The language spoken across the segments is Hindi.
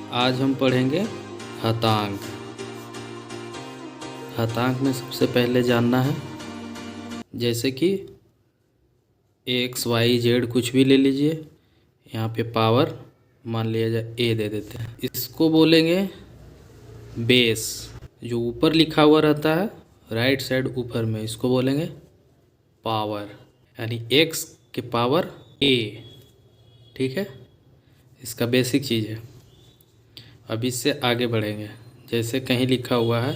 आज हम पढ़ेंगे घातांक। घातांक में सबसे पहले जानना है, जैसे कि एक्स वाई जेड कुछ भी ले लीजिए। यहाँ पे पावर मान लिया जाए ए दे देते हैं। इसको बोलेंगे बेस। जो ऊपर लिखा हुआ रहता है राइट साइड ऊपर में, इसको बोलेंगे पावर, यानी एक्स के पावर ए। ठीक है, इसका बेसिक चीज़ है। अब इससे आगे बढ़ेंगे। जैसे कहीं लिखा हुआ है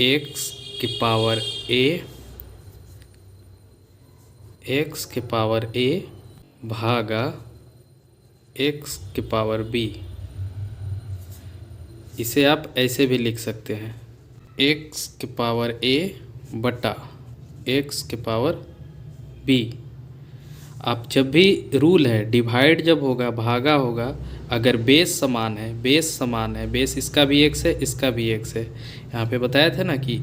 एक्स की पावर ए, एक्स के पावर ए भागा एक्स के पावर बी। इसे आप ऐसे भी लिख सकते हैं, एक्स के पावर ए बटा एक्स के पावर बी। आप जब भी रूल है डिवाइड जब होगा, भागा होगा, अगर बेस समान है, बेस समान है, बेस इसका भी एक्स है, इसका भी एक्स है। यहाँ पे बताया था ना कि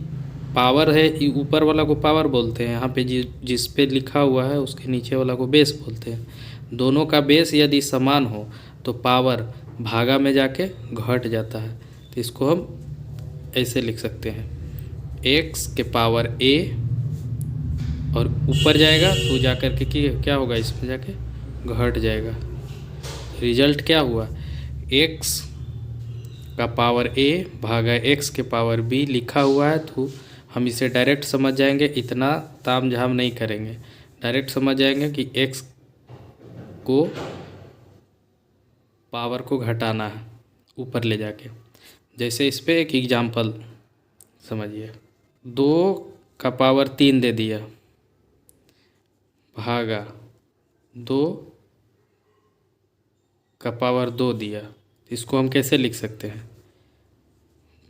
पावर है, ऊपर वाला को पावर बोलते हैं, यहाँ पे जिस पे लिखा हुआ है उसके नीचे वाला को बेस बोलते हैं। दोनों का बेस यदि समान हो तो पावर भागा में जाके घट जाता है। तो इसको हम ऐसे लिख सकते हैं, एक्स के पावर ए और ऊपर जाएगा तो जाकर के क्या होगा, इसमें जाके घट जाएगा। रिजल्ट क्या हुआ, एक्स का पावर ए भागा एक्स के पावर बी लिखा हुआ है, तो हम इसे डायरेक्ट समझ जाएंगे, इतना ताम झाम नहीं करेंगे। डायरेक्ट समझ जाएंगे कि एक्स को पावर को घटाना है ऊपर ले जाके। जैसे इस पे एक एग्जांपल समझिए, 2 का पावर 3 दे दिया भागा 2 का पावर 2 दिया। इसको हम कैसे लिख सकते हैं,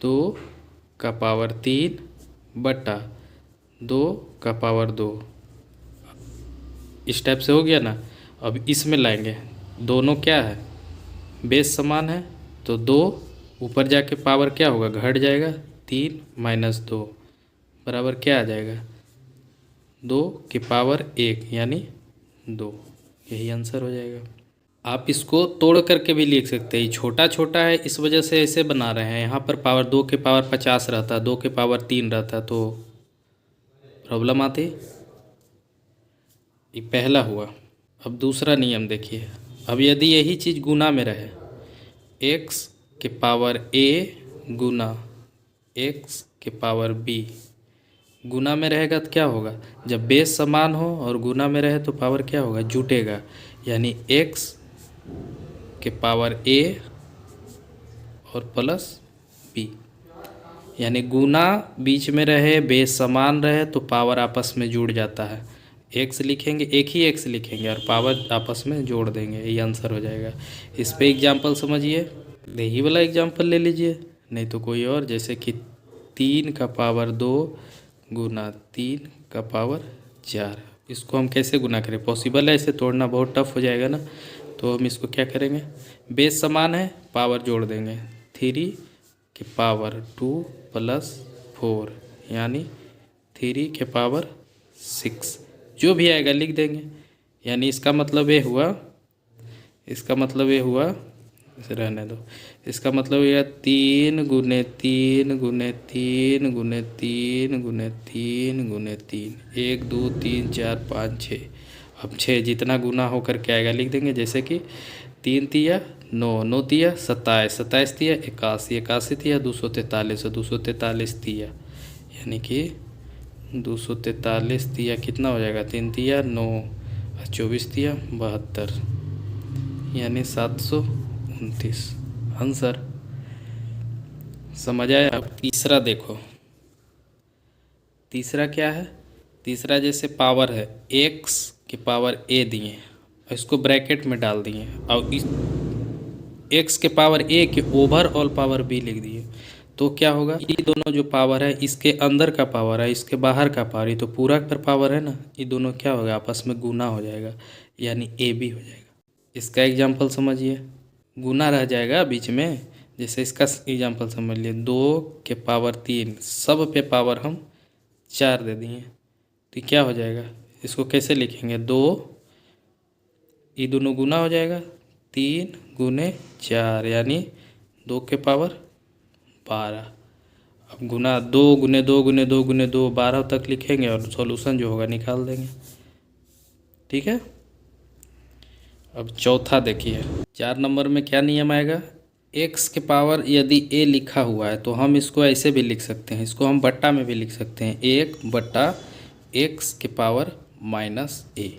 2 का पावर 3 बटा 2 का पावर 2। इस टाइप से हो गया ना। अब इसमें लाएंगे, दोनों क्या है, बेस समान है, तो 2 ऊपर जाके पावर क्या होगा, घट जाएगा। 3 माइनस 2 बराबर क्या आ जाएगा, 2 की पावर 1 यानी 2। यही आंसर हो जाएगा। आप इसको तोड़ करके भी लिख सकते हैं, छोटा छोटा है इस वजह से ऐसे बना रहे हैं। यहाँ पर पावर 2 के पावर 50 रहता, 2 के पावर 3 रहता तो प्रॉब्लम आती। ये पहला हुआ। अब दूसरा नियम देखिए। अब यदि यही चीज़ गुना में रहे, एक्स के पावर ए गुना एक्स के पावर बी, गुना में रहेगा तो क्या होगा, जब बेस समान हो और गुना में रहे तो पावर क्या होगा, जुटेगा। यानी एक्स के पावर ए और प्लस बी, यानी गुना बीच में रहे, बेस समान रहे तो पावर आपस में जुड़ जाता है। एक्स लिखेंगे, एक ही एक्स लिखेंगे और पावर आपस में जोड़ देंगे, ये आंसर हो जाएगा। इस पे एग्जांपल समझिए, यही वाला एग्जांपल ले लीजिए, नहीं तो कोई और। जैसे कि 3 का पावर 2 गुना 3 का पावर 4। इसको हम कैसे गुना करें, पॉसिबल है, इसे तोड़ना बहुत टफ हो जाएगा ना। तो हम इसको क्या करेंगे, बेस समान है, पावर जोड़ देंगे, 3 के पावर 2 प्लस 4 यानी 3 के पावर 6। जो भी आएगा लिख देंगे। यानी इसका मतलब ये हुआ, इसका मतलब ये हुआ, इसे रहने दो। इसका मतलब यह 3 गुने 3 गुने 3 गुने 3 गुने 3 गुने 3, 1 2 3 4 5 6। अब 6 जितना गुना होकर के आएगा लिख देंगे। जैसे कि 3 तिया 9, 9 तिया 27, 27 तिया 81, 81 तिया 243, 243 तिया, यानी कि 243 तिया कितना हो जाएगा, 3 तिया 9, 24 तिया 72, यानी 729 आंसर। समझ आया। अब तीसरा देखो, तीसरा क्या है, तीसरा जैसे पावर है एक्स की पावर ए दिए और इसको ब्रैकेट में डाल दिए और इस एक्स के पावर ए के ओवरऑल पावर बी लिख दिए, तो क्या होगा, ये दोनों जो पावर है इसके अंदर का पावर है, इसके बाहर का पावर, ये तो पूरा पर पावर है ना, ये दोनों क्या होगा, आपस में गुना हो जाएगा, यानी ए बी हो जाएगा। इसका एग्जाम्पल समझिए, गुना रह जाएगा बीच में। जैसे इसका एग्जाम्पल समझ लिए, 2 के पावर 3, सब पे पावर हम 4 दे दिए, तो क्या हो जाएगा, इसको कैसे लिखेंगे, 2, ये दोनों गुना हो जाएगा, 3 गुने 4 यानी 2 के पावर 12। अब गुना 2 गुने 2 गुने 2 गुने 2 12 तक लिखेंगे और सॉल्यूशन जो होगा निकाल देंगे। ठीक है। अब चौथा देखिए, 4 नंबर में क्या नियम आएगा, x के पावर यदि a लिखा हुआ है तो हम इसको ऐसे भी लिख सकते हैं, इसको हम बट्टा में भी लिख सकते हैं, 1 बट्टा x के पावर माइनस a।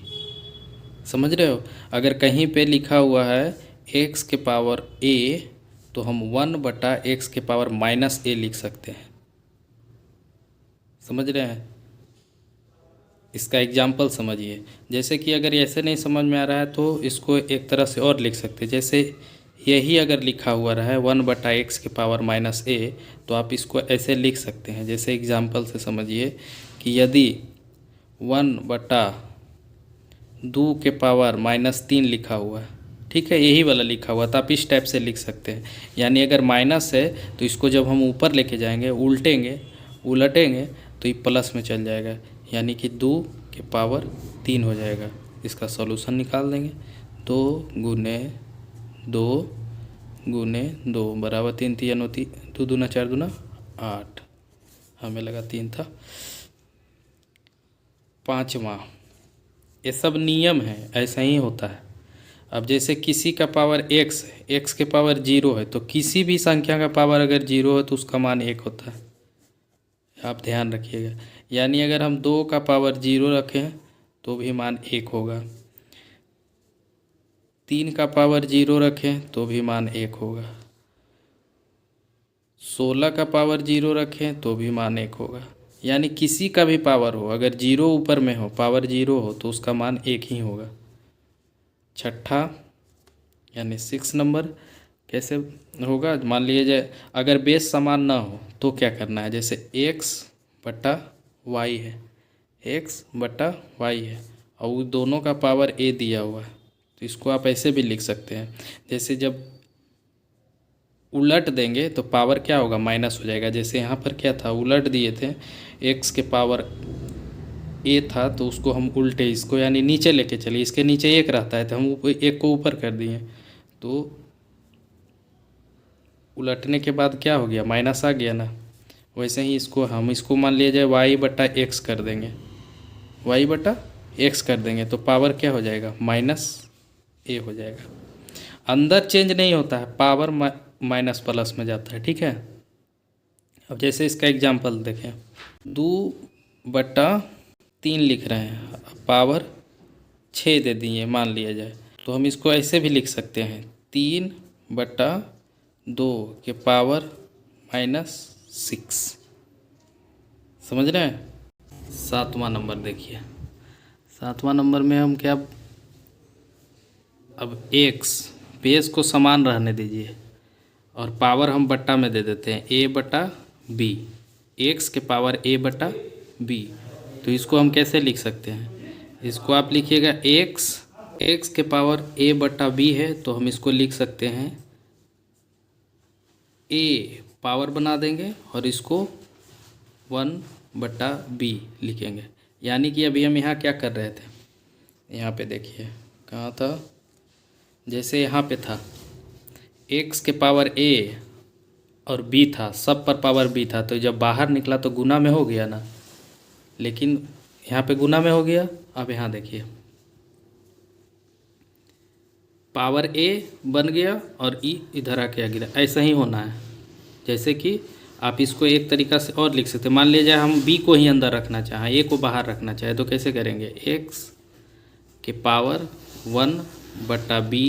समझ रहे हो। अगर कहीं पे लिखा हुआ है x के पावर a तो हम 1 बटा x के पावर माइनस a लिख सकते हैं। समझ रहे हैं। इसका एग्जाम्पल समझिए, जैसे कि अगर ऐसे नहीं समझ में आ रहा है तो इसको एक तरह से और लिख सकते हैं। जैसे यही अगर लिखा हुआ रहा है 1 बटा एक्स के पावर माइनस ए, तो आप इसको ऐसे लिख सकते हैं। जैसे एग्जाम्पल से समझिए कि यदि 1 बटा 2 के पावर माइनस 3 लिखा हुआ है, ठीक है, यही वाला लिखा हुआ तो आप इस टाइप से लिख सकते हैं। यानी अगर माइनस है तो इसको जब हम ऊपर लेके जाएंगे उलटेंगे तो ये प्लस में चल जाएगा, यानी कि 2 के पावर 3 हो जाएगा। इसका सॉल्यूशन निकाल देंगे। 2 गुने 2 बराबर 3 3 होती 2 दूना 4 दूना 8, हमें लगा 3 था। 5वां, ये सब नियम है, ऐसा ही होता है। अब जैसे किसी का पावर x है, x के पावर 0 है, तो किसी भी संख्या का पावर अगर 0 है तो उसका मान 1 होता है, आप ध्यान रखिएगा। यानी अगर हम 2 का पावर 0 रखें तो भी मान 1 होगा, 3 का पावर 0 रखें तो भी मान 1 होगा, 16 का पावर 0 रखें तो भी मान 1 होगा। यानी किसी का भी पावर हो, अगर 0 ऊपर में हो, पावर 0 हो, तो उसका मान 1 ही होगा। 6ठा यानी 6 नंबर कैसे होगा, मान लीजिए जाए अगर बेस समान ना हो तो क्या करना है। जैसे x बटा y है, x बटा y है और वो दोनों का पावर a दिया हुआ है, तो इसको आप ऐसे भी लिख सकते हैं। जैसे जब उलट देंगे तो पावर क्या होगा, माइनस हो जाएगा। जैसे यहाँ पर क्या था, उलट दिए थे, x के पावर a था तो उसको हम उल्टे इसको यानी नीचे लेके चले, इसके नीचे 1 रहता है तो हम 1 को ऊपर कर दिए, तो उलटने के बाद क्या हो गया, माइनस आ गया ना। वैसे ही इसको मान लिया जाए y बटा एक्स कर देंगे, y बटा एक्स कर देंगे तो पावर क्या हो जाएगा, माइनस a हो जाएगा। अंदर चेंज नहीं होता है, पावर माइनस प्लस में जाता है। ठीक है। अब जैसे इसका एग्जांपल देखें, 2 बटा 3 लिख रहे हैं, पावर 6 दे दिए मान लिया जाए, तो हम इसको ऐसे भी लिख सकते हैं, 3 बटा 2 के पावर माइनस 6। समझ रहे हैं। 7वां नंबर देखिए, 7वां नंबर में हम क्या, अब x बेस को समान रहने दीजिए और पावर हम बट्टा में दे देते हैं, a बटा b, x के पावर a बटा b। तो इसको हम कैसे लिख सकते हैं, इसको आप लिखिएगा x के पावर a बटा b है, तो हम इसको लिख सकते हैं a पावर बना देंगे और इसको 1 बटा b लिखेंगे। यानी कि अभी हम यहाँ क्या कर रहे थे, यहाँ पे देखिए कहाँ था, जैसे यहाँ पे था x के पावर a और b था, सब पर पावर b था, तो जब बाहर निकला तो गुना में हो गया ना, लेकिन यहाँ पे गुना में हो गया। अब यहाँ देखिए पावर a बन गया और e इधर आके आ गिरा, ऐसा ही होना है। जैसे कि आप इसको एक तरीक़ा से और लिख सकते हैं, मान लीजिए हम b को ही अंदर रखना चाहें, a को बाहर रखना चाहें, तो कैसे करेंगे, x के पावर 1 बटा b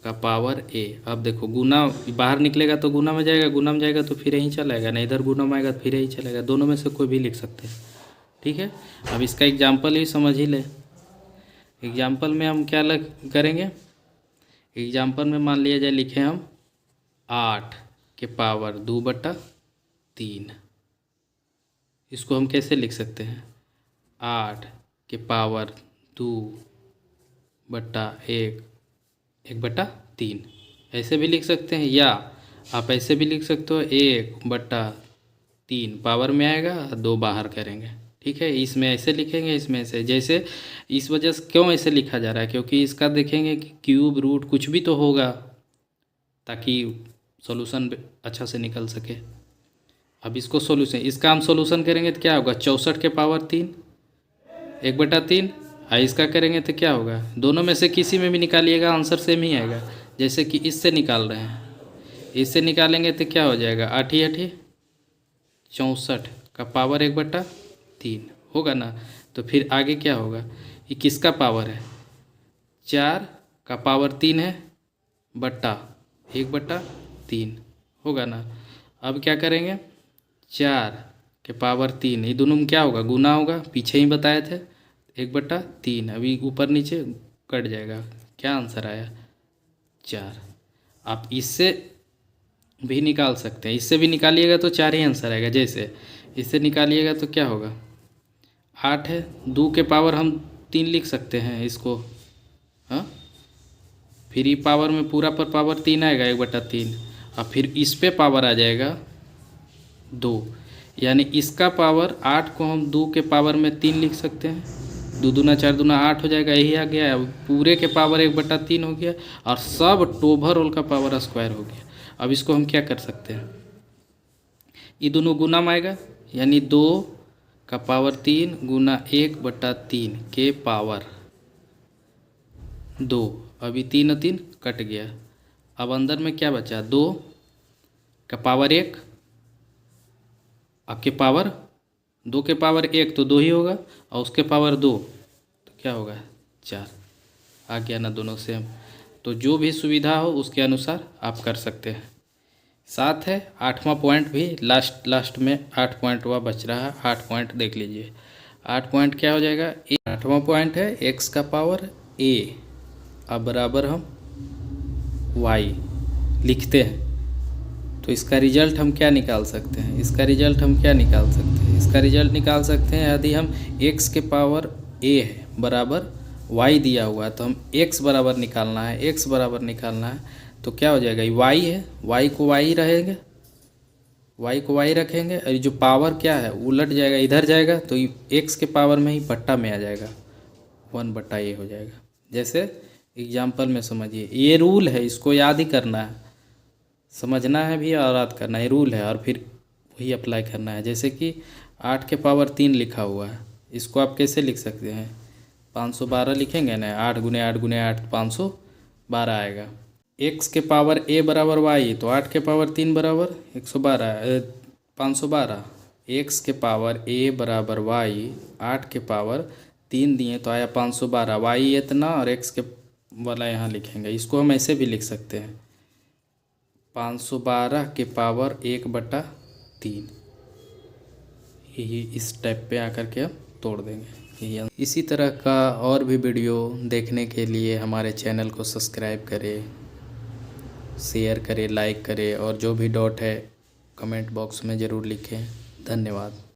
का पावर a। अब देखो गुना बाहर निकलेगा तो गुना में जाएगा, गुना में जाएगा तो फिर यहीं चलाएगा ना, इधर गुना में आएगा तो फिर यहीं चलेगा, दोनों में से कोई भी लिख सकते हैं। ठीक है। अब इसका एग्जाम्पल ही समझ ही ले। एग्जाम्पल में हम क्या करेंगे, एग्जाम्पल में मान लिया जाए लिखें हम 8 के पावर 2 बटा 3। इसको हम कैसे लिख सकते हैं, 8 के पावर 2 बटा 1 बटा 3, ऐसे भी लिख सकते हैं, या आप ऐसे भी लिख सकते हो 1 बटा 3 पावर में आएगा, 2 बाहर करेंगे। ठीक है। इसमें ऐसे लिखेंगे, इसमें ऐसे, जैसे इस वजह से क्यों ऐसे लिखा जा रहा है, क्योंकि इसका देखेंगे कि क्यूब रूट कुछ भी तो होगा, ताकि सॉल्यूशन अच्छा से निकल सके। अब इसको सॉल्यूशन, इसका हम सॉल्यूशन करेंगे तो क्या होगा, 64 के पावर 3 1/3। इसका करेंगे तो क्या होगा, दोनों में से किसी में भी निकालिएगा आंसर सेम ही आएगा। जैसे कि इससे निकाल रहे हैं, इससे निकालेंगे तो क्या हो जाएगा, 8 8 64 का पावर 1/3 होगा ना। तो फिर आगे क्या होगा, ये किसका पावर है, 4 का पावर 3 है बट्टा 1/3 होगा ना। अब क्या करेंगे, 4 के पावर 3, ये दोनों में क्या होगा, गुना होगा, पीछे ही बताए थे 1/3। अभी ऊपर नीचे कट जाएगा, क्या आंसर आया 4। आप इससे भी निकाल सकते हैं, इससे भी निकालिएगा तो 4 ही आंसर आएगा। जैसे इससे निकालिएगा तो क्या होगा, 8 है, 2 के पावर हम 3 लिख सकते हैं इसको, हाँ। फिर ये पावर में पूरा पर पावर 3 आएगा 1/3, और फिर इस पे पावर आ जाएगा 2, यानी इसका पावर 8 को हम 2 के पावर में 3 लिख सकते हैं। 2 दूना 4 दूना 8 हो जाएगा, यही आ गया। अब पूरे के पावर 1/3 हो गया, और सब ओवरऑल का पावर स्क्वायर हो गया। अब इसको हम क्या कर सकते हैं, ये दोनों गुना में आएगा, यानी 2 का पावर 3 गुना 1/3 के पावर 2। अभी 3 और 3 कट गया। अब अंदर में क्या बचा, 2 का पावर 1 आपके पावर 2 के पावर 1 तो 2 ही होगा, और उसके पावर 2 तो क्या होगा 4। आ गया ना दोनों सेम। तो जो भी सुविधा हो उसके अनुसार आप कर सकते हैं। साथ है 8वां पॉइंट भी लास्ट में 8 पॉइंट हुआ बच रहा है, 8 पॉइंट देख लीजिए। 8 पॉइंट क्या हो जाएगा, 8वां पॉइंट है x का पावर a, अब बराबर हम y लिखते हैं। तो इसका रिजल्ट हम क्या निकाल सकते हैं, इसका रिजल्ट हम क्या निकाल सकते हैं, इसका रिजल्ट निकाल सकते हैं, यदि हम x के पावर a है बराबर y दिया हुआ है, तो हम x बराबर निकालना है, x बराबर निकालना है। तो क्या हो जाएगा, ये y है, y को y रहेंगे, y को y रखेंगे, और जो पावर क्या है उलट जाएगा, इधर जाएगा, तो x के पावर में ही बट्टा में आ जाएगा, 1/a हो जाएगा। जैसे एग्जाम्पल में समझिए, ये रूल है, इसको याद ही करना है, समझना है भी और याद करना है, रूल है, और फिर वही अप्लाई करना है। जैसे कि 8 के पावर 3 लिखा हुआ है, इसको आप कैसे लिख सकते हैं, 512 लिखेंगे ना, 8 गुने 8 गुने 8 512 आएगा। x के पावर a बराबर y, तो 8 के पावर 3 बराबर 112 512। x के पावर a बराबर y, 8 के पावर 3 दिए तो आया 512, y इतना और x के वाला यहाँ लिखेंगे। इसको हम ऐसे भी लिख सकते हैं, 512 के पावर 1/3, यही इस टाइप पे आकर के हम तोड़ देंगे। इसी तरह का और भी वीडियो देखने के लिए हमारे चैनल को सब्सक्राइब करें, शेयर करें, लाइक करें, और जो भी डाउट है कमेंट बॉक्स में ज़रूर लिखें। धन्यवाद।